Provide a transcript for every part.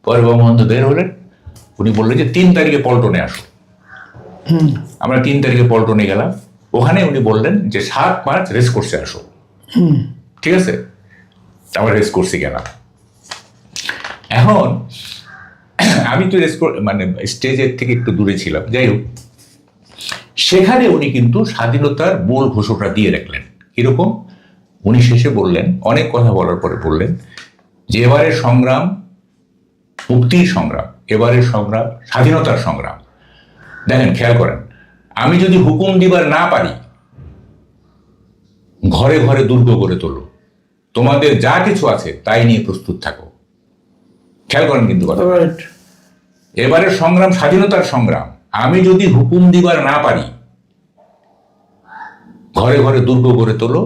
পরে বঙ্গবন্ধু বের হলেন, উনি বললেন যে 3 তারিখে পল্টনে আসো। আমরা 3 তারিখে পল্টনে গেলাম। ওখানে উনি বললেন যে 7 মার্চ রেস কোর্সে আসো। ঠিক আছে, আমরা রেস কোর্সে গেলাম। এখন আমি তো মানে স্টেজের থেকে একটু দূরে ছিলাম। যাই হোক, সেখানে উনি কিন্তু স্বাধীনতার মূল ঘোষণা দিয়ে রাখলেন। কিরকম? উনি শেষে বললেন, অনেক কথা বলার পরে বললেন যে এবারের সংগ্রাম মুক্তির সংগ্রাম, এবারের সংগ্রাম স্বাধীনতার সংগ্রাম। দেখেন, খেয়াল করেন, আমি যদি হুকুম দিবার না পারি, ঘরে ঘরে দুর্গ গড়ে তোলো, তোমাদের যা কিছু আছে তাই নিয়ে প্রস্তুত থাকো। খেয়াল করেন কিন্তু কথা, এবারের সংগ্রাম স্বাধীনতার সংগ্রাম। আমি যদি হুকুম দিবার না পারি, ঘরে ঘরে দুর্গ গড়ে তোলো,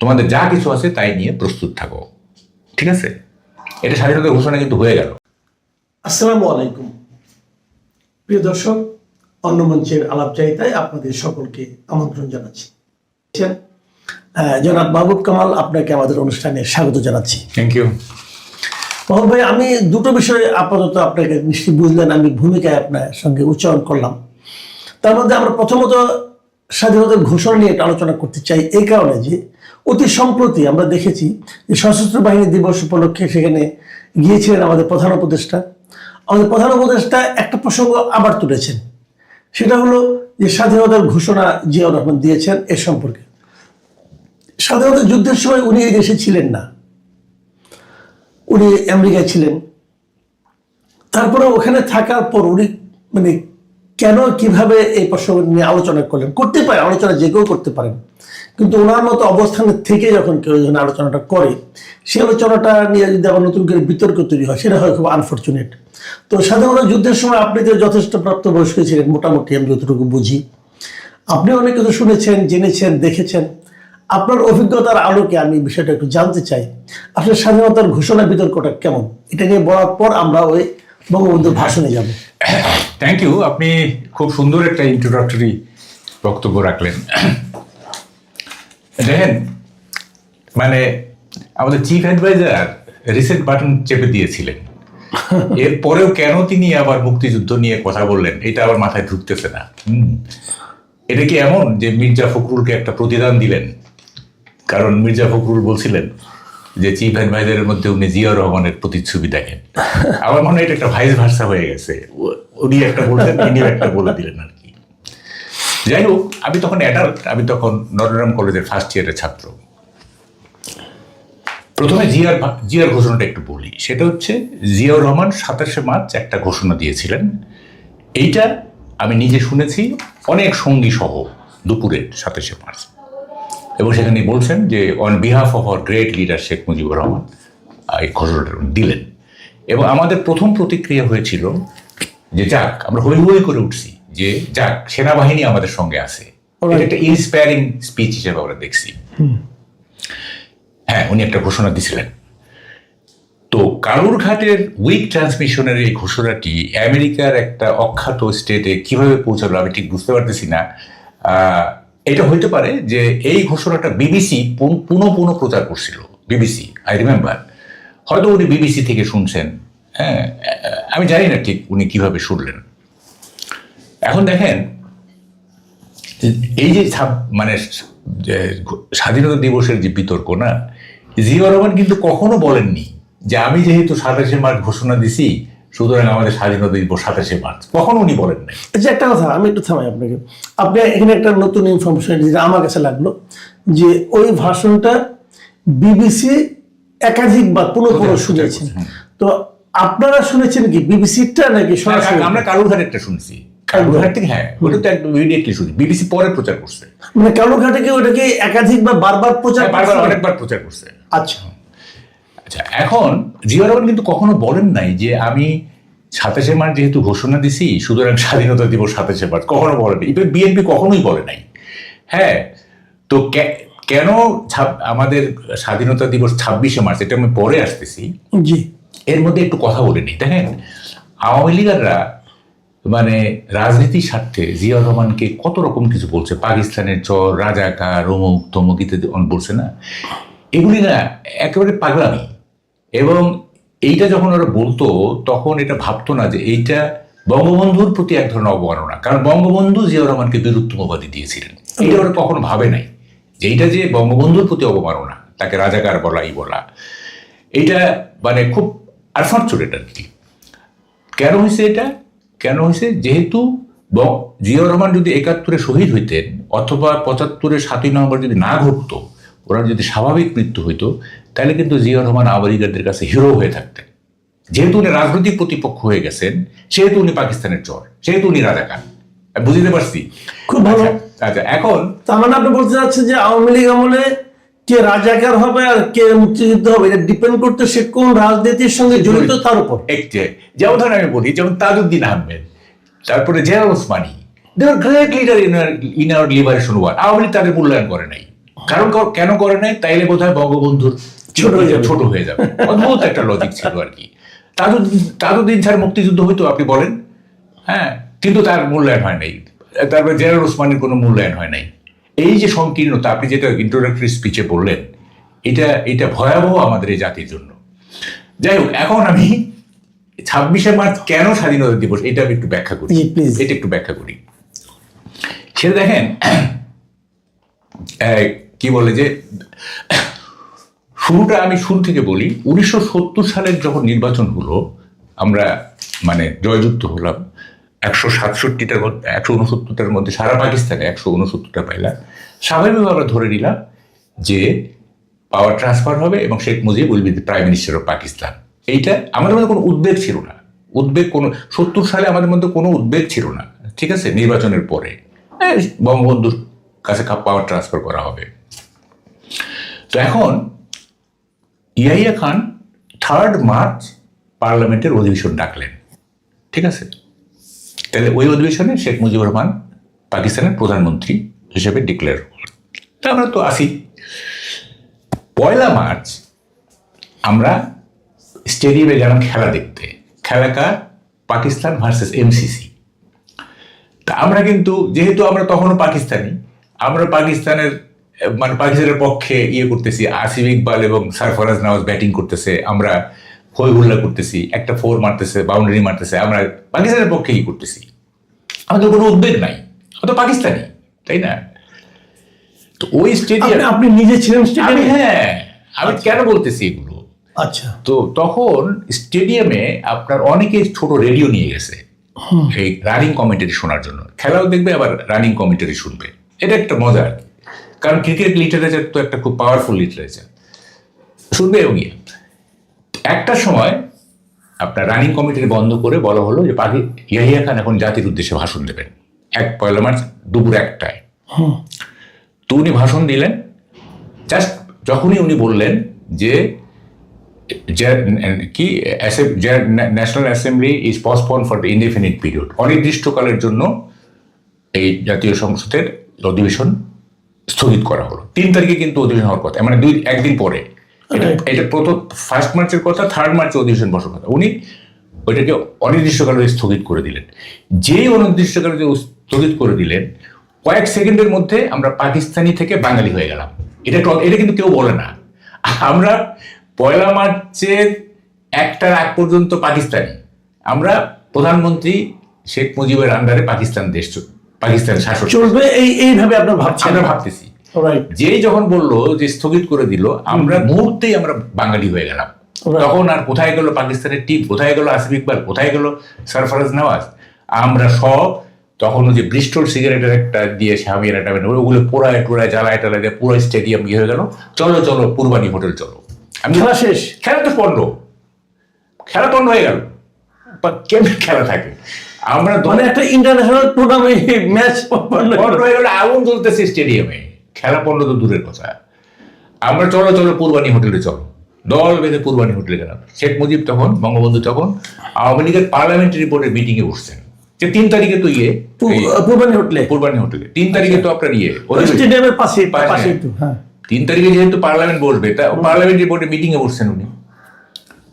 তোমাদের যা কিছু আছে তাই নিয়ে প্রস্তুত থাকো। ঠিক আছে, এটা স্বাধীনতার ঘোষণা কিন্তু হয়ে গেল। আসসালামু আলাইকুম প্রিয় দর্শক, অন্য মঞ্চের আলাপচারিতায় আপনাদের সকলকে আমন্ত্রণ জানাচ্ছি। জনাব মাহবুব কামাল, আপনাকে আমাদের অনুষ্ঠানে স্বাগত জানাচ্ছি। Thank you. মাহবুব ভাই, আমি দুটো বিষয়ে আপাতত আপনাকে নিশ্চয়ই বুঝলেন আমি ভূমিকায় আপনার সঙ্গে উচ্চারণ করলাম। তার মধ্যে আমরা প্রথমত স্বাধীনতার ঘোষণা নিয়ে একটা আলোচনা করতে চাই, এই কারণে যে অতি সম্প্রতি আমরা দেখেছি যে সশস্ত্র বাহিনী দিবস উপলক্ষে সেখানে গিয়েছিলেন আমাদের প্রধান উপদেষ্টা। আমাদের প্রধান উপদেষ্টা একটা প্রসঙ্গ আবার তুলেছেন, সেটা হলো যে স্বাধীনতার ঘোষণা জিয়াউর রহমান দিয়েছেন এ সম্পর্কে। স্বাধীনতা যুদ্ধের সময় উনি এই দেশে ছিলেন না, উনি আমেরিকায় ছিলেন। তারপরে ওখানে থাকার পর উনি মানে কেন কিভাবে এই প্রসঙ্গ নিয়ে আলোচনা করলেন, করতে পারে আলোচনা যে কেউ করতে পারেন, কিন্তু ওনার মতো অবস্থানে থেকে যখন কেউ যখন আলোচনাটা করে, সেই আলোচনাটা নিয়ে যদি আবার নতুন করে বিতর্ক তৈরি হয়, সেটা হয় খুব আনফর্চুনেট। তো স্বাধীনতা যুদ্ধের সময় আপনি যে যথেষ্ট প্রাপ্তবয়স্ক ছিলেন, মোটামুটি আমি যতটুকু বুঝি, আপনি অনেক কিছু শুনেছেন, জেনেছেন, দেখেছেন। আপনার অভিজ্ঞতার আলোকে আমি বিষয়টা একটু জানতে চাই, আসলে স্বাধীনতার ঘোষণা বিতর্কটা কেমন, এটা নিয়ে বলার পর আমরা ওই বঙ্গবন্ধুর ভাষণে যাব। থ্যাংক ইউ, আপনি খুব সুন্দর একটা ইন্ট্রোডাক্টরি বক্তব্য রাখলেন। দেখেন, মানে আমাদের চিফ অ্যাডভাইজার রিসেট বাটন চেপে দিয়েছিলেন, এরপরেও কেন তিনি আবার মুক্তিযুদ্ধ নিয়ে কথা বললেন এটা আবার মাথায় ঢুকতেছে না। এটা কি এমন যে মির্জা ফখরুলকে একটা প্রতিদান দিলেন? কারণ মির্জা ফখরুল বলছিলেন যে চিফ অ্যাডভাইজারের মধ্যে উনি জিয়াউর রহমানের প্রতিচ্ছবি দেখেন। আমার মনে হয় এটা একটা ভাইস ভার্সা হয়ে গেছে, উনি একটা বললেন, ইনিও একটা বলে দিলেন আর কি। যাই হোক, আমি তখন অ্যাডাল্ট, আমি তখন নটরডেম কলেজের ফার্স্ট ইয়ারের ছাত্র। প্রথমে জিয়ার ঘোষণাটা একটু বলি। সেটা হচ্ছে জিয়াউর রহমান 27শে মার্চ একটা ঘোষণা দিয়েছিলেন। এইটা আমি নিজে শুনেছি অনেক সঙ্গী সহ দুপুরের 27শে মার্চ, এবং সেখানে বলছেন যে on behalf of our great leader Sheikh Mujibur Rahman এই ঘোষণাটা দিলেন। এবং আমাদের প্রথম প্রতিক্রিয়া হয়েছিল যে যাক, আমরা হই হই করে উঠছি যে যাক, সেনাবাহিনী আমাদের সঙ্গে আছে। এটা একটা ইন্সপায়ারিং স্পিচ হিসেবে আমরা দেখছি। হ্যাঁ, উনি একটা ঘোষণা দিছিলেন। তো কালুরঘাটের উইক ট্রান্সমিশনের এই ঘোষণাটি আমেরিকার একটা অখ্যাত স্টেটে কিভাবে পৌঁছালো আমি ঠিক বুঝতে পারতেছি না। এটা হইতে পারে যে এই ঘোষণাটা বিবিসি পুনঃ প্রচার করছিল। বিবিসি, আই রিমেম্বার, হয়তো উনি বিবিসি থেকে শুনছেন। হ্যাঁ, আমি জানি না ঠিক উনি কিভাবে শুনলেন। এখন দেখেন, এই যে মানে স্বাধীনতা দিবসের যে বিতর্ক না, জিয়াউর রহমান কিন্তু কখনো বলেননি যে আমি যেহেতু 27শে মার্চ ঘোষণা দিছি সুতরাং আমাদের স্বাধীনতা দিবস 27শে মার্চ, কখনো উনি বলেন নাই। আচ্ছা, একটা কথা আমি একটু থামাই আপনাকে। আপনি এখানে একটা নতুন ইনফরমেশন যেটা আমার কাছে লাগলো, যে ওই ভাষণটা বিবিসি একাধিকবার পুনঃ শুনেছেন। তো আপনারা শুনেছেন কি বিবিসিটা নাকি সরাসরি? আমরা কালুরঘাটেরটা শুনছি। কালুরঘাট থেকে, হ্যাঁ, ওটা তো একদম ইমিডিয়েটলি শুনছি। বিবিসি পরে প্রচার করছে। মানে কালুরঘাটে কি ওটাকে একাধিকবার বারবার প্রচার, অনেকবার প্রচার করছে। আচ্ছা আচ্ছা, এখন জিয়াউর রহমান কিন্তু কখনো বলেন নাই যে আমি 27শে মার্চ যেহেতু ঘোষণা দিছি সুতরাং স্বাধীনতা দিবস 27শে মার্চ, কখনো বলেনি। বিএনপি কখনোই বলে নাই। হ্যাঁ, তো কেন আমাদের স্বাধীনতা দিবস 26শে মার্চ, এটা আমি পরে আসতেছি। জি, এর মধ্যে একটু কথা বলে নিই। দেখেন, আওয়ামী লীগাররা মানে রাজনীতির স্বার্থে জিয়াউর রহমানকে কত রকম কিছু বলছে, পাকিস্তানের চর, রাজাকার, অমুক তমুক ইত্যাদি বলছে না, এগুলি না একেবারে পাগলামি। এবং এইটা যখন ওরা বলতো তখন এটা ভাবতো না যে এইটা বঙ্গবন্ধুর প্রতি এক ধরনের অবমাননা, কারণ বঙ্গবন্ধু জিয়াউর রহমানকে বীরুত্তম উপাধি দিয়েছিলেন। এটা ওরা কখনো ভাবে নাই যে এইটা যে বঙ্গবন্ধুর প্রতি অবমাননা, তাকে রাজাকার বলা এই বলা, এটা মানে খুব আনফর্চুনেট আর কি। কেন হয়েছে এটা? কেন হয়েছে? যেহেতু জিয়াউর রহমান যদি ৭১-এ শহীদ হইতেন অথবা ৭৫-এর ৭ই নভেম্বর যদি না ঘটতো, ওরা যদি স্বাভাবিক মৃত্যু হইতো, তাহলে কিন্তু জিয়াউর রহমান আওয়ামী লীগারদের কাছে হিরো হয়ে থাকতেন। যেহেতু উনি রাজনৈতিক প্রতিপক্ষ হয়ে গেছেন, সেহেতু উনি পাকিস্তানের চর, সেহেতু উনি রাজাকার। বুঝতে পারছি? খুব ভালো। আচ্ছা, এখন তার মানে আপনি বলতে চাচ্ছেন যে আওয়ামী লীগ আমলে কে রাজাকার হবে আর কে মুক্তিযুদ্ধ হবে এটা ডিপেন্ড করতে সে কোন রাজনীতির সঙ্গে জড়িত তার উপর। যেমন ধরেন আমি বলি, যেমন তাজউদ্দিন আহমেদ, তারপরে general Osmani, they are great leader in our liberation war. Awami League তাদের মূল্যায়ন করে নাই। কারণ কেন করে নাই? তাইলে বোধ হয় বঙ্গবন্ধুর ছোট হয়ে যাবে। অদ্ভুত একটা লজিক ছিল আর কি। তাজউদ্দিন স্যার মুক্তিযুদ্ধ হইতো আপনি বলেন, হ্যাঁ, কিন্তু তার মূল্যায়ন হয় নাই। তারপরে জেনারেল ওসমানীর কোনো মূল্যায়ন হয় নাই। এই যে সংকীর্ণতা আপনি যেটা ইন্ট্রোডাক্টরি স্পিচে বললেন, এটা ভয়াবহ আমাদের এই জাতির জন্য। যাই হোক, এখন আমি ২৬শে মার্চ কেন স্বাধীনতা দিবস এটা আমি একটু ব্যাখ্যা করি। এটা একটু ব্যাখ্যা করি। সেটা দেখেন, কি বলে যে আমি শুরু থেকে বলি, ১৯৭০ সালের যখন নির্বাচন হলো, আমরা মানে জয়যুক্ত হলাম, ১৬৭টার মধ্যে ১৬৯টার মধ্যে সারা পাকিস্তানে ১৬৯টা পাইলাম। স্বাভাবিকভাবে আমরা ধরে নিলাম যে পাওয়ার ট্রান্সফার হবে এবং Sheikh Mujib will be the prime minister of Pakistan. এইটা আমাদের মধ্যে কোনো উদ্বেগ ছিল না। কোনো ৭০ সালে আমাদের মধ্যে কোনো উদ্বেগ ছিল না, ঠিক আছে। নির্বাচনের পরে বঙ্গবন্ধুর কাছে পাওয়ার ট্রান্সফার করা হবে। তো এখন ইয়াহিয়া খান 3 মার্চ পার্লামেন্টের অধিবেশন ডাকলেন, ঠিক আছে। তাহলে ওই অধিবেশনে শেখ মুজিবুর রহমান পাকিস্তানের প্রধানমন্ত্রী হিসেবে ডিক্লেয়ার করলেন। তা আমরা তো আসি। 1 মার্চ আমরা স্টেডিয়ামে গেলাম খেলা দেখতে। খেলাকার পাকিস্তান ভার্সেস এমসিসি। তা আমরা কিন্তু, যেহেতু আমরা তখনও পাকিস্তানি, আমরা পাকিস্তানের পক্ষে করতেছি। আসিফ ইকবাল এবং সরফরাজ নওয়াজ ব্যাটিং করতেছে, আমরা হই হুল্লা করতেছি, একটা 4 মারতেছে, বাউন্ডারি মারতেছে, আমরা পাকিস্তানের পক্ষে করতেছি। আমাদের কোনো উদ্বেগ নাই, আমরা তো পাকিস্তানি, তাই না? তো ওই স্টেডিয়াম আপনি নিজে ছিলেন স্টেডিয়ামে? হ্যাঁ, আমি কেন বলতেছি এগুলো? আচ্ছা। তো তখন স্টেডিয়ামে আপনার অনেকে ছোট রেডিও নিয়ে গেছে এই রানিং কমেন্টারি শোনার জন্য। খেলাও দেখবে, আবার রানিং কমেন্টারি শুনবে। এটা একটা মজা আর কি, কারণ ক্রিকেট লিটারেচার তো একটা খুব পাওয়ারফুল লিটারেচার, শুনবে। এবং একটা সময় আপনার রানিং কমেন্টারি বন্ধ করে বলা হলো যে ইয়াহিয়া খান এখন জাতির উদ্দেশ্যে ভাষণ দেবেন 1 মার্চ দুপুর 1টায়। তো উনি ভাষণ দিলেন। জাস্ট যখনই উনি বললেন যে national assembly is postpone for the indefinite period, অনির্দিষ্টকালের জন্য এই জাতীয় সংসদের অধিবেশন স্থগিত করা হলো। 3 তারিখে কিন্তু অধিবেশন হওয়ার কথা, মানে একদিন পরে। এটা 1 মার্চের কথা, 3 মার্চে অধিবেশন বসার কথা। উনি ওইটাকে অনির্দিষ্টকালে স্থগিত করে দিলেন। যেই অনির্দিষ্টকালে স্থগিত করে দিলেন, কয়েক সেকেন্ডের মধ্যে আমরা পাকিস্তানি থেকে বাঙালি হয়ে গেলাম। এটা কিন্তু কেউ বলে না। আমরা 1 মার্চের 1টার আগ পর্যন্ত পাকিস্তানি। আমরা প্রধানমন্ত্রী শেখ মুজিবের আন্ডারে পাকিস্তান শাসক চলবে, এইভাবে আপনার আমরা ভাবতেছি। যেই যখন বললো যে স্থগিত করে দিল, আমরা মুহূর্তেই আমরা বাঙালি হয়ে গেলাম। তখন আর কোথায় গেল পাকিস্তানের টিম, কোথায় গেল আসিফ ইকবাল, কোথায় গেল সরফরাজ নওয়াজ? আমরা সব তখন ওই যে ব্রিস্টল সিগারেটের একটা দিয়ে সামিয়ার একটা ওগুলো পোড়ায় টোড়ায় জ্বালায় টালায় দিয়ে পুরো স্টেডিয়াম হয়ে গেল। চলো পূর্বানি হোটেল চলো। খেলা শেষ, খেলা তো পণ্ড হয়ে গেল। কেমন খেলা থাকে? আমরা একটা ইন্টারন্যাশনাল টুর্নামেন্ট ম্যাচ পণ্ড হয়ে গেল, আগুন জ্বলতেছে স্টেডিয়ামে, খেলা পণ্ড তো দূরের কথা। আমরা চলো পূর্বানি হোটেলে চলো, দল বেঁধে পূর্বানি হোটেলে গেলাম। শেখ মুজিব তখন, বঙ্গবন্ধু তখন আওয়ামী লীগের পার্লামেন্টারি বোর্ডের মিটিংয়ে বসছেন। যে 3 তারিখে তো পূর্বানি হোটেলে 3 তারিখে তো আপনার স্টেডিয়ামের পাশে 3 তারিখে যেহেতু পার্লামেন্ট বসবে, তা পার্লামেন্টারি বোর্ডের মিটিংয়ে বসছেন উনি।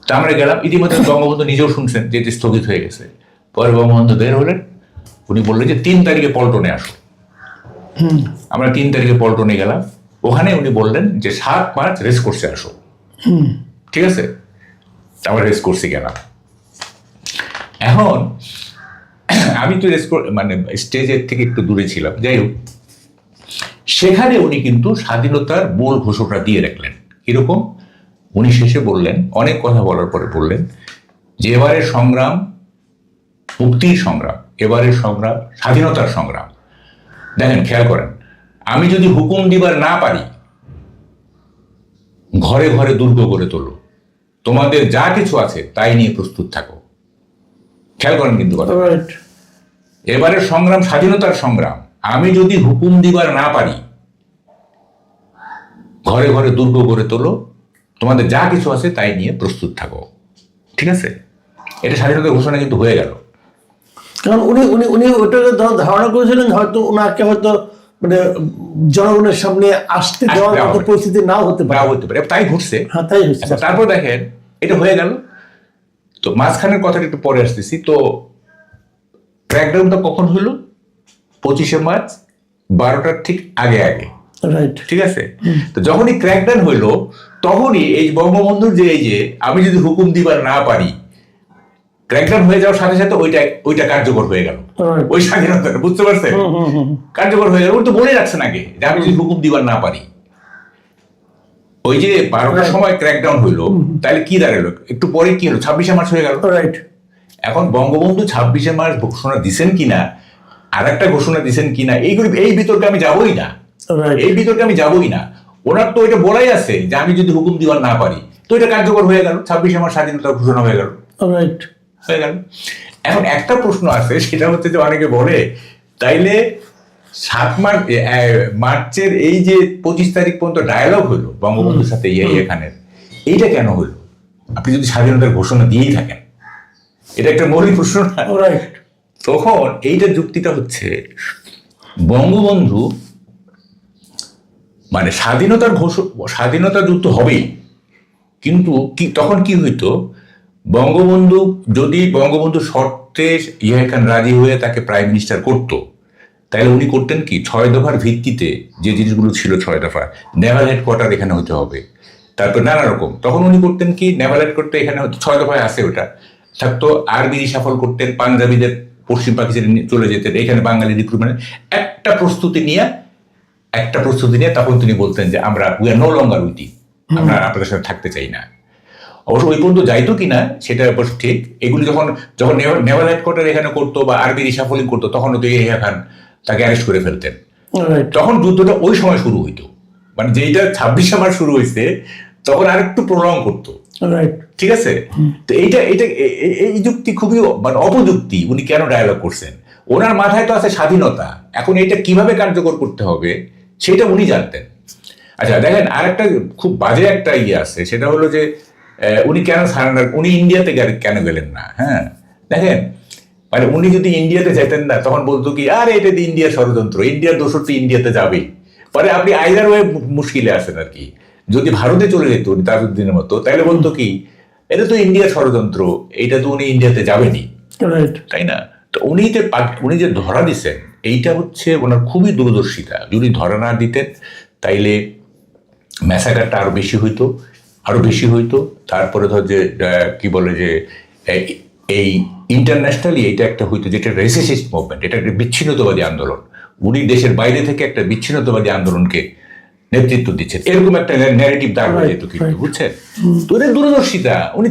তা আমরা গেলাম। ইতিমধ্যে বঙ্গবন্ধু নিজেও শুনছেন যে এটি স্থগিত হয়ে গেছে। পরে বঙ্গবন্ধু বের হলেন, উনি বললেন যে 3 তারিখে পল্টনে আসো। আমরা 3 তারিখে পল্টনে গেলাম। ওখানে উনি বললেন যে 7 মার্চ রেসকোর্সে আসো, ঠিক আছে। আমরা রেস করছি কেন? এখন আমি তো মানে স্টেজের থেকে একটু দূরে ছিলাম, যাই হোক, সেখানে উনি কিন্তু স্বাধীনতার মূল ঘোষণা দিয়ে রাখলেন। কিরকম? উনি শেষে বললেন, অনেক কথা বলার পরে বললেন যে এবারের সংগ্রাম মুক্তির সংগ্রাম, এবারের সংগ্রাম স্বাধীনতার সংগ্রাম। দেখেন, খেয়াল করেন, আমি যদি হুকুম দিবার না পারি, ঘরে ঘরে দুর্গ গড়ে তোলো, তোমাদের যা কিছু আছে তাই নিয়ে প্রস্তুত থাকো। খেয়াল করেন কিন্তু কথা, এবারের সংগ্রাম স্বাধীনতার সংগ্রাম। আমি যদি হুকুম দিবার না পারি, ঘরে ঘরে দুর্গ গড়ে তোলো, তোমাদের যা কিছু আছে তাই নিয়ে প্রস্তুত থাকো। ঠিক আছে, এটা স্বাধীনতার ঘোষণা কিন্তু হয়ে গেল। কারণ উনি উনি উনি ওটা ধারণা করেছিলেন হয়তো ওনাকে হয়তো মানে জনগণের সামনে আসতে দেওয়ার মতো পরিস্থিতি নাও হতে পারে, তাই ঘটছে। হ্যাঁ, তাই হচ্ছে। তারপর দেখেন, এটা হয়ে গেল। তো মাঝখানের কথাটা একটু পরে আসতেছি। তো ক্র্যাকডাউনটা কখন হলো? 25শে মার্চ 12টার ঠিক আগে আগে। ঠিক আছে, তো যখনই ক্র্যাকডাউন হইলো, তখনই এই বঙ্গবন্ধুর যে এই যে আমি যদি হুকুম দিবার না পারি, ক্র্যাকডাউন হয়ে যাওয়ার সাথে সাথে ওইটা কার্যকর হয়ে গেল। ওই স্বাধীনতাটা, বুঝতে পারছেন, কার্যকর হয়ে গেল। ওই তো বলে রাখছেন আগে যে আমি যদি হুকুম দিবার না পারি। ওই যে 12টার সময় ক্র্যাকডাউন হইলো, তাহলে কি দাঁড়ালো? একটু পরে কি হলো? 26শে মার্চ হয়ে গেল। এখন বঙ্গবন্ধু 26শে মার্চ ঘোষণা দিচ্ছেন কিনা, আর একটা ঘোষণা দিচ্ছেন কিনা, এই বিতর্কে আমি যাবোই না। এই বিতর্কে আমি যাবোই না। ওনার তো এটা বলাই আছে যে আমি যদি হুকুম দিবার না পারি, তো এটা কার্যকর হয়ে গেল। 26শে মার্চ স্বাধীনতার ঘোষণা হয়ে গেল। হয়ে গেল। এখন একটা প্রশ্ন আছে, সেটা হচ্ছে যে অনেকে বলে তাইলে 7 মার্চের এই যে 25 তারিখ পর্যন্ত ডায়ালগ হলো বঙ্গবন্ধুর সাথে এখানে, এইটা কেন হলো? আপনি যদি স্বাধীনতার ঘোষণা দিয়েই থাকেন, এটা একটা মৌলিক প্রশ্ন না? তখন এইটা যুক্তিটা হচ্ছে, বঙ্গবন্ধু মানে স্বাধীনতা যুদ্ধ হবেই, কিন্তু তখন কি হইতো, বঙ্গবন্ধু শর্তে ইয়া খান রাজি হয়ে তাকে প্রাইম মিনিস্টার করতো, তাহলে উনি করতেন কি, 6 দফার ভিত্তিতে যে জিনিসগুলো ছিল, 6 দফা, নেভাল হেডকোয়ার্টার এখানে হতে হবে, তারপর নানা রকম। তখন উনি করতেন কি, নেভাল হেডকোয়ার্টার এখানে 6 দফায় আছে, ওটা থাকতো। আর্মি রিসাফল করতেন, পাঞ্জাবিদের পশ্চিম পাকিস্তানে চলে যেতেন, এখানে বাঙালি রিক্রুটমেন্ট একটা প্রস্তুতি নিয়ে তখন তিনি বলতেন যে আমরা we are no longer with you, আমরা আপনাদের সাথে থাকতে চাই না। অবশ্য ওই পর্যন্ত যাইতো কিনা সেটা অবশ্য ঠিক। এগুলি যখন নেভাল হেডকোয়ার্টার এখানে করতো বা আর্মি রিসাফলিং করতো, তখন তো ইয়াহিয়া খান তাকে অ্যারেস্ট করে ফেলতেন। তখন যুদ্ধটা ওই সময় শুরু হইতো, মানে যেটা 26শে মার্চ শুরু হয়েছে, তখন আর একটু প্রলং করতো। ঠিক আছে, তো এই যুক্তি খুবই মানে অপযুক্তি। উনি কেন ডায়ালগ করছেন? ওনার মাথায় তো আছে স্বাধীনতা, এখন এটা কিভাবে কার্যকর করতে হবে সেটা উনি জানতেন। আচ্ছা দেখেন, আর একটা খুব বাজে একটা ইয়ে আছে, সেটা হলো যে উনি কেন সারেন্ডার, উনি ইন্ডিয়াতে কেন গেলেন না? হ্যাঁ, দেখেন, মানে উনি যদি ইন্ডিয়াতে যেতেন না, তখন বলতো কি, আরে এটা তো ইন্ডিয়ার ষড়যন্ত্র, ইন্ডিয়ার দোষর তো ইন্ডিয়াতে যাবেই। পরে আপনি আইদার ওয়ে মুশকিলে আছেন আর কি। যদি ভারতে চলে যেত উনি তাজউদ্দিনের মতো, তাহলে বলতো কি, এটা তো ইন্ডিয়ার ষড়যন্ত্র, এইটা তো উনি ইন্ডিয়াতে যাবেনি, তাই না? তো উনি যে ধরা দিচ্ছেন, এইটা হচ্ছে ওনার খুবই দূরদর্শিতা। যদি ধরা না দিতেন, তাইলে ম্যাসাকারটা আরো বেশি হইতো। তারপরে ধর যে কি বলে যে এই ইন্টারন্যাশনালি এটা একটা হইতো, যেটা রেসিস্ট মুভমেন্ট, এটা একটা বিচ্ছিন্নতাবাদী আন্দোলন। উনি দেশের বাইরে থেকে একটা বিচ্ছিন্নতাবাদী আন্দোলনকে নেতৃত্ব দিচ্ছেন, এরকম একটা ন্যারেটিভ দাঁড় হয়ে যেত কিন্তু, বুঝছেন? তো এদের দূরদর্শিতা, উনি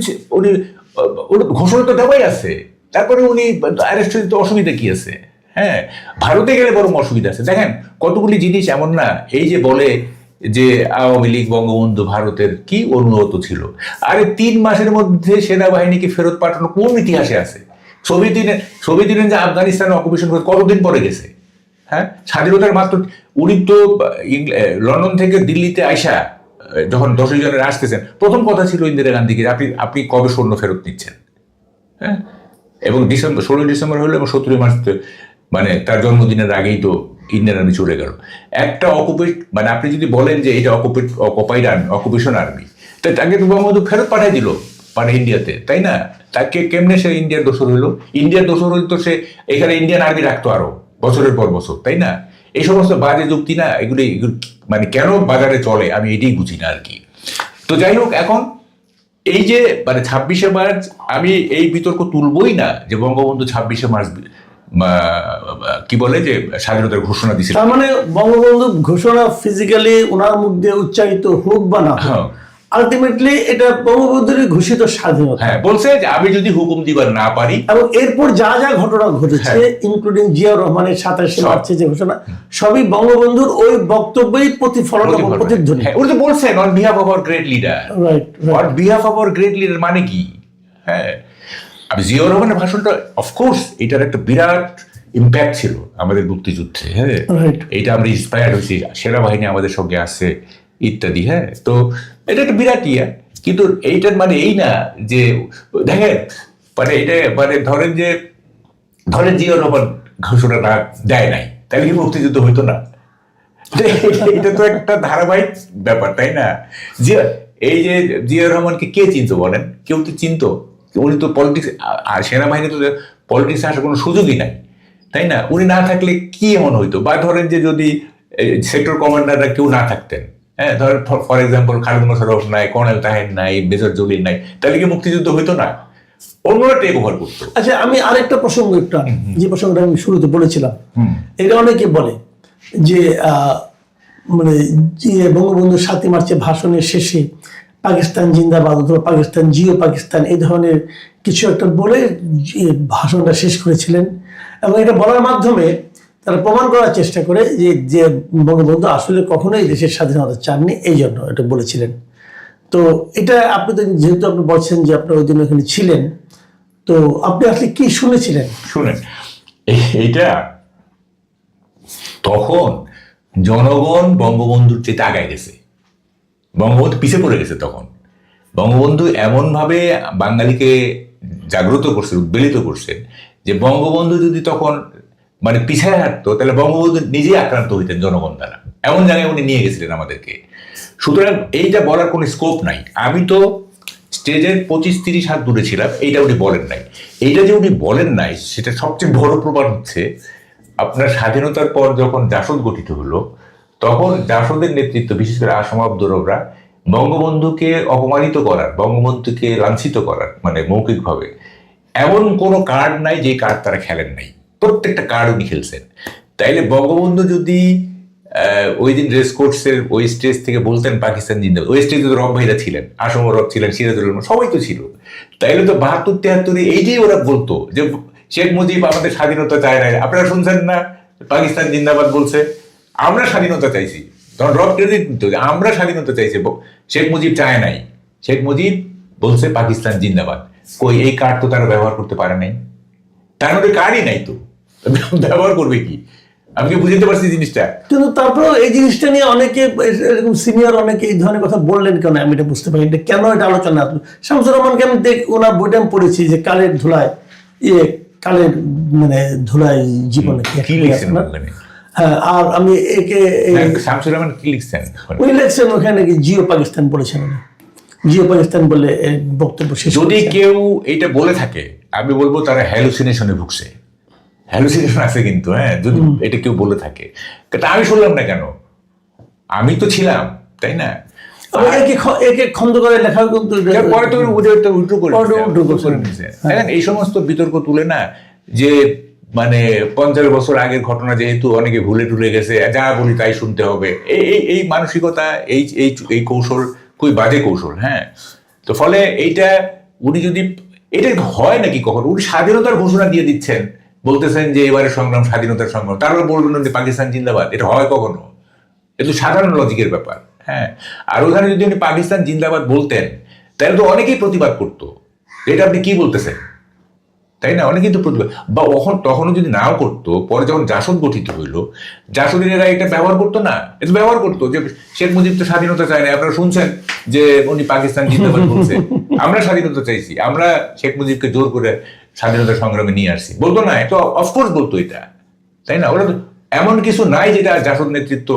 ঘোষণা তো দেওয়াই আছে, তারপরে উনি অ্যারেস্ট হইতে অসুবিধা কি আছে? হ্যাঁ, ভারতে গেলে বরং অসুবিধা আছে। দেখেন, কতগুলি জিনিস এমন না, এই যে বলে যে আওয়ামী লীগ বঙ্গবন্ধু ভারতের কি অনুগত ছিল, আরে 3 মাসের মধ্যে সেনাবাহিনীকে ফেরত পাঠানো কোন ইতিহাসে আছে? সোভিয়েত ইউনিয়ন যে আফগানিস্তানে অকুপেশন করে কতদিন পরে গেছে? হ্যাঁ, স্বাধীনতার মাত্র উনি তো লন্ডন থেকে দিল্লিতে আইসা যখন 10 জনের আসতেছেন, প্রথম কথা ছিল ইন্দিরা গান্ধীকে, আপনি কবে সৈন্য ফেরত নিচ্ছেন? হ্যাঁ, এবং 16 ডিসেম্বর হলো, এবং 17 মার্চ মানে তার জন্মদিনের আগেই তো ইন্ডিয়ান আর্মি চলে গেল। একটা মানে আপনি যদি বলেন যে এটা অকুপেশন আর্মি, তো তাকে তো বঙ্গবন্ধু ফেরত পাঠাই দিল মানে ইন্ডিয়াতে, তাই না? তাকে কেমনে সে ইন্ডিয়ার দোসর হইলো? ইন্ডিয়ার দোসর হইল তো সে এখানে ইন্ডিয়ান আর্মি রাখতো আরো বছরের পর বছর, তাই না? এই সমস্ত বাজে যুক্তি না, এগুলি মানে কেন বাজারে চলে আমি এটাই বুঝি না আর কি। তো যাই হোক, এখন এই যে মানে 26শে মার্চ, আমি এই বিতর্ক তুলবই না যে বঙ্গবন্ধু 26শে মার্চ কি বলে যে স্বাধীনতার ঘোষণা দিয়েছিল। তার মানে বঙ্গবন্ধু ঘোষণা ফিজিক্যালি ওনার মুখ দিয়ে উচ্চারিত হোক বা না, আলটিমেটলি এটা বঙ্গবন্ধুরই ঘোষিত স্বাধীনতা। হ্যাঁ, বলছে যে আমি যদি হুকুম দিবার না পারি, এবং এরপর যা যা ঘটনা ঘটেছে ইনক্লুডিং জিয়াউর রহমানের 27শে মার্চে যে ঘোষণা, সবই বঙ্গবন্ধুর ওই বক্তব্যই প্রতিফলন এবং প্রতিধ্বনি। উনি তো বলছেন on behalf of our great leader. Right, on behalf of our great leader মানে কি? হ্যাঁ, আমি জিয়াউর রহমানের ভাষণটা অফকোর্স এটার একটা বিরাট ইম্প্যাক্ট ছিল আমাদের মুক্তিযুদ্ধে। হ্যাঁ, এইটা আমরা ইন্সপায়ার্ড হয়েছি, সেনাবাহিনী আমাদের সঙ্গে আছে ইত্যাদি। হ্যাঁ, তো এটা একটা বিরাট ইয়া, কিন্তু এইটার মানে এই না যে দেখেন মানে এটা মানে ধরেন জিয়াউর রহমান ঘোষণা না দেয় নাই, তাহলে কি মুক্তিযুদ্ধ হইতো না? এটা তো একটা ধারাবাহিক ব্যাপার, তাই না? এই যে জিয়াউর রহমানকে কে চিনতো বলেন? কেউ তো চিনতো? উনি তো পলিটিক্স, আর সেনাবাহিনী তো পলিটিক্সে আসার কোনো সুযোগই নাই, তাই না? উনি না থাকলে কি এমন হইতো? বা ধরেন যে যদি সেক্টর কমান্ডাররা কেউ না থাকতেন, হ্যাঁ, ধরেন ফর এক্সাম্পল খালিদ মোশাররফ নাই, কর্নেল তাহের নাই, মেজর জলিল নাই, তাহলে কি মুক্তিযুদ্ধ হইতো না? অন্যরা টেক ওভার করতো। আচ্ছা, আমি আরেকটা প্রসঙ্গ একটু যে প্রসঙ্গটা আমি শুরুতে বলেছিলাম, এটা অনেকে বলে যে মানে বঙ্গবন্ধু 7ই মার্চের ভাষণের শেষে পাকিস্তান জিন্দাবাদ অথবা পাকিস্তান জিও পাকিস্তান এই ধরনের কিছু একটা বলে ভাষণটা শেষ করেছিলেন, এবং এটা বলার মাধ্যমে তারা প্রমাণ করার চেষ্টা করে যে বঙ্গবন্ধু আসলে কখনোই দেশের স্বাধীনতা চাননি, এই জন্য এটা বলেছিলেন। তো এটা আপনি তো যেহেতু আপনি বলছেন যে আপনি ওই দিন ওখানে ছিলেন, তো আপনি আসলে কি শুনেছিলেন? শুনেন, এইটা তখন জনগণ বঙ্গবন্ধুর চেয়ে আগায় গেছে, বঙ্গবন্ধু পিছিয়ে পড়ে গেছে। তখন বঙ্গবন্ধু এমনভাবে বাঙালিকে জাগ্রত করছে, উদ্বেলিত করছেন যে বঙ্গবন্ধু যদি তখন মানে পিছায় হাঁটতো, তাহলে বঙ্গবন্ধু নিজেই আক্রান্ত হইতেন জনগণ দ্বারা। এমন জায়গায় উনি নিয়ে গেছিলেন আমাদেরকে। সুতরাং এইটা বলার কোনো স্কোপ নাই। আমি তো স্টেজের 25-30 হাত দূরে ছিলাম, এইটা উনি বলেন নাই। এইটা যে উনি বলেন নাই সেটা সবচেয়ে বড় প্রমাণ হচ্ছে আপনার স্বাধীনতার পর যখন জাসদ গঠিত হলো, তখন জাসদের নেতৃত্ব, বিশেষ করে আসম আব্দুর রবরা বঙ্গবন্ধুকে অপমানিত করার, বঙ্গবন্ধুকে লাঞ্ছিত করার মানে মৌখিকভাবে এমন কোনো কার্ড নাই যে কার্ড তারা খেলেন নাই। প্রত্যেকটা কার্ড উনি খেলছেন। তাইলে বঙ্গবন্ধু যদি ওই দিন রেস কোর্সের ওই স্টেজ থেকে বলতেন পাকিস্তান জিন্দাবাদ, ওই স্টেজে তো রব ভাইরা ছিলেন, আসম রব ছিলেন, সিরাজুল রহমান, সবাই তো ছিল। তাইলে তো 72-73 এইটাই ওরা বলতো যে শেখ মুজিব আমাদের স্বাধীনতা চায় না। আপনারা শুনছেন না পাকিস্তান জিন্দাবাদ বলছে? আমরা স্বাধীনতা চাইছি, তখন রব ক্রেডিট দিত যে আমরা স্বাধীনতা চাইছি, শেখ মুজিব চায় নাই। শেখ মুজিব বলছে পাকিস্তান জিন্দাবাদ। কই এই কার্ড তো তারা ব্যবহার করতে পারে নাই, তার মধ্যে কার্ডই নাই, তো ব্যবহার করবে কি? আমি কি বুঝতে পারছি জিনিসটা? কিন্তু তারপরে এই জিনিসটা নিয়ে অনেকে এরকম সিনিয়র অনেকে এই ধরনের কথা বললেন কেন, আমি এটা বুঝতে পারি এটা কেন এটা আলোচনা। শামসুর রহমানকে আমি ওনার বইটা আমি পড়েছি যে কালের ধুলায় কালের মানে ধুলায় জীবনে কি লিখছেন? হ্যাঁ, আর আমি একে শামসুর রহমান কি লিখছেন? উনি লিখছেন ওখানে কি জিও পাকিস্তান বলেছেন, জিও পাকিস্তান বলে বক্তব্য শেষ। যদি কেউ এইটা বলে থাকে আমি বলবো তারা হ্যালুসিনেশনে ভুগছে। হ্যালুসিনেশন আছে কিন্তু, হ্যাঁ, যদি এটা কেউ বলে থাকে। তা আমি শুনলাম না কেন? আমি তো ছিলাম, তাই না? খন্দকারের লেখা কিন্তু পরে তো উল্টো করে নিছে। এই সমস্ত বিতর্ক তুলে না যে মানে 50 বছর আগের ঘটনা যেহেতু অনেকে ভুলে টুলে গেছে, যা বলি তাই শুনতে হবে, এই মানসিকতা, এই কৌশল খুবই বাজে কৌশল। হ্যাঁ, তো ফলে এইটা উনি যদি এটা হয় নাকি কখনো? উনি স্বাধীনতার ঘোষণা দিয়ে দিচ্ছেন, বলতেছেন যে এবারে সংগ্রাম স্বাধীনতার সংগ্রাম, তারপর বলবেন যে পাকিস্তান জিন্দাবাদ। এটা হয় কখনো? এটা সাধারণ লজিকের ব্যাপার। হ্যাঁ, আর ওখানে যদি উনি পাকিস্তান জিন্দাবাদ বলতেন তাহলে তো অনেকেই প্রতিবাদ করতো, এটা আপনি কি বলতেছেন, তাই না? অনেকেই তো প্রতিবাদ, বা তখনও যদি নাও করতো, পরে যখন জাসদ গঠিত হইলো, জাসদের এরা এটা ব্যবহার করতো না, এটা ব্যবহার করতো যে শেখ মুজিব তো স্বাধীনতা চায় না। আপনারা শুনছেন যে উনি পাকিস্তান জিন্দাবাদ বলছে, আমরা স্বাধীনতা চাইছি, আমরা শেখ মুজিবকে জোর করে স্বাধীনতা সংগ্রামে নিয়ে আসছি, বলতো না? এটা অফকোর্স বলতো এটা, তাই না? ওরা তো এমন কিছু নাই যেটা জাসদ নেতৃত্ব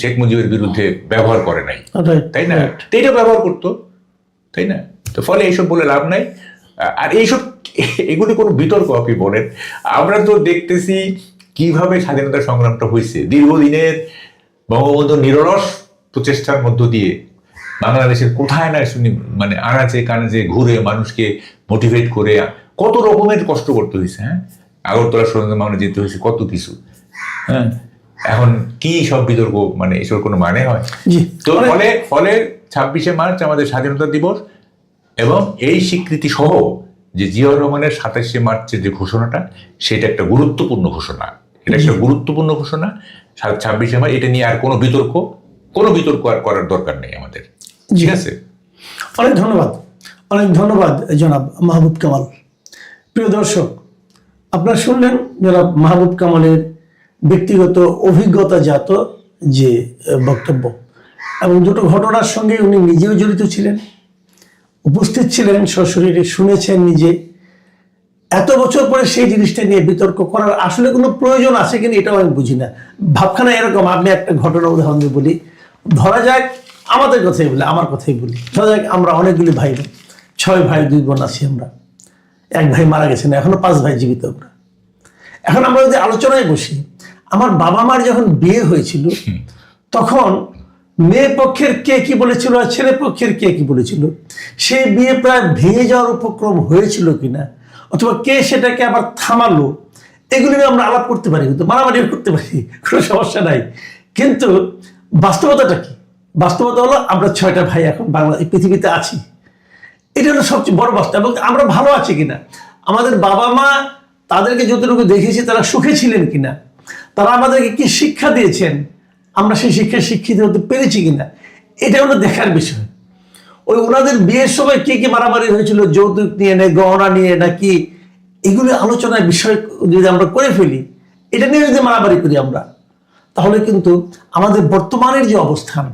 শেখ মুজিবের বিরুদ্ধে ব্যবহার করে নাই, তাই না? এটা ব্যবহার করতো, তাই না? তো ফলে এইসব বলে লাভ নাই। আর এগুলি কোনো বিতর্ক আপনি বলেন? আমরা তো দেখতেছি কিভাবে স্বাধীনতা সংগ্রামটা হয়েছে, দীর্ঘদিনের বঙ্গবন্ধু নিরলস প্রচেষ্টার মধ্য দিয়ে বাংলাদেশের কোথায় না শুনি মানে আনাচে কানাচে ঘুরে মানুষকে মোটিভেট করে কত রকমের কষ্ট করতে হয়েছে। হ্যাঁ, আগরতলা সরঞ্জাম বাংলা যেতে হয়েছে, কত কিছু। হ্যাঁ, এখন কি সব বিতর্ক, মানে এসব কোনো মানে হয়? তো ফলে 26শে মার্চ আমাদের স্বাধীনতা দিবস এবং এই স্বীকৃতি সহ যে জিয়াউর রহমানের 27শে মার্চের যে ঘোষণাটা, সেটা একটা গুরুত্বপূর্ণ ঘোষণা। এটা একটা গুরুত্বপূর্ণ ঘোষণা। 26শে মার্চ, এটা নিয়ে আর কোনো বিতর্ক আর করার দরকার নেই আমাদের। ঠিক আছে, অনেক ধন্যবাদ জনাব মাহবুব কামাল। প্রিয় দর্শক, আপনারা শুনলেন জনাব মাহবুব কামালের ব্যক্তিগত অভিজ্ঞতাজাত যে বক্তব্য, এবং দুটো ঘটনার সঙ্গে উনি নিজেও জড়িত ছিলেন, উপস্থিত ছিলেন, সশরীরে শুনেছেন নিজে। এত বছর পরে সেই জিনিসটা নিয়ে বিতর্ক করার আসলে কোনো প্রয়োজন আছে কিনা এটাও আমি বুঝি না। ভাবখানা এরকম, আমি একটা ঘটনা উদাহরণ দিয়ে বলি। ধরা যাক, আমার কথাই বলি, ধরা যাক আমরা অনেকগুলি ভাই বোন, 6 ভাই 2 বোন আছি আমরা। এক ভাই মারা গেছেন, এখনো 5 ভাই জীবিত আমরা। এখন আমরা যদি আলোচনায় বসি, আমার বাবা মার যখন বিয়ে হয়েছিল তখন মেয়ে পক্ষের কে কি বলেছিল আর ছেলে পক্ষের কে কি বলেছিল, সেই বিয়ে প্রায় ভেঙে যাওয়ার উপক্রম হয়েছিল কিনা, অথবা কে সেটাকে আবার থামালো, এগুলি নিয়ে আমরা আলাপ করতে পারি, কিন্তু মারামারিও করতে পারি, কোনো সমস্যা নাই। কিন্তু বাস্তবতাটা কি? বাস্তবতা হলো আমরা 6টা ভাই এখন এই পৃথিবীতে আছি। এটা হলো সবচেয়ে বড় বাস্তব। এবং আমরা ভালো আছি কিনা, আমাদের বাবা মা তাদেরকে যতটুকু দেখেছি তারা সুখে ছিলেন কিনা, তারা আমাদেরকে কি শিক্ষা দিয়েছেন, আমরা সেই শিক্ষায় শিক্ষিত হতে পেরেছি কিনা, এটা হলো দেখার বিষয়। ওই ওনাদের বিয়ের সময় কি কি মারামারি হয়েছিল, যৌতুক নিয়ে না গহনা নিয়ে নাকি, এগুলো আলোচনার বিষয় যদি আমরা করে ফেলি, এটা নিয়ে যদি মারামারি করি আমরা, তাহলে কিন্তু আমাদের বর্তমানের যে অবস্থান,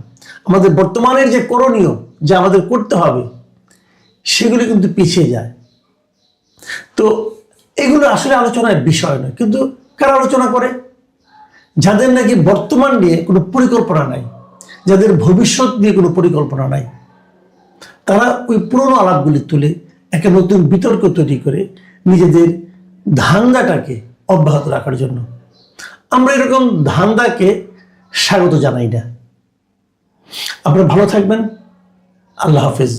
আমাদের বর্তমানের যে করণীয়, যা আমাদের করতে হবে, সেগুলি কিন্তু পিছিয়ে যায়। তো এগুলো আসলে আলোচনার বিষয় নয়। কিন্তু কারা আলোচনা করে? যাদের নাকি বর্তমান নিয়ে কোনো পরিকল্পনা নাই, যাদের ভবিষ্যৎ নিয়ে কোনো পরিকল্পনা নাই, তারা ওই পুরনো আলাপগুলি তুলে একটা নতুন বিতর্ক তৈরি করে নিজেদের ধান্দাটাকে অব্যাহত রাখার জন্য। আমরা এরকম ধান্দাকে স্বাগত জানাই না। আপনারা ভালো থাকবেন। আল্লাহ হাফেজ।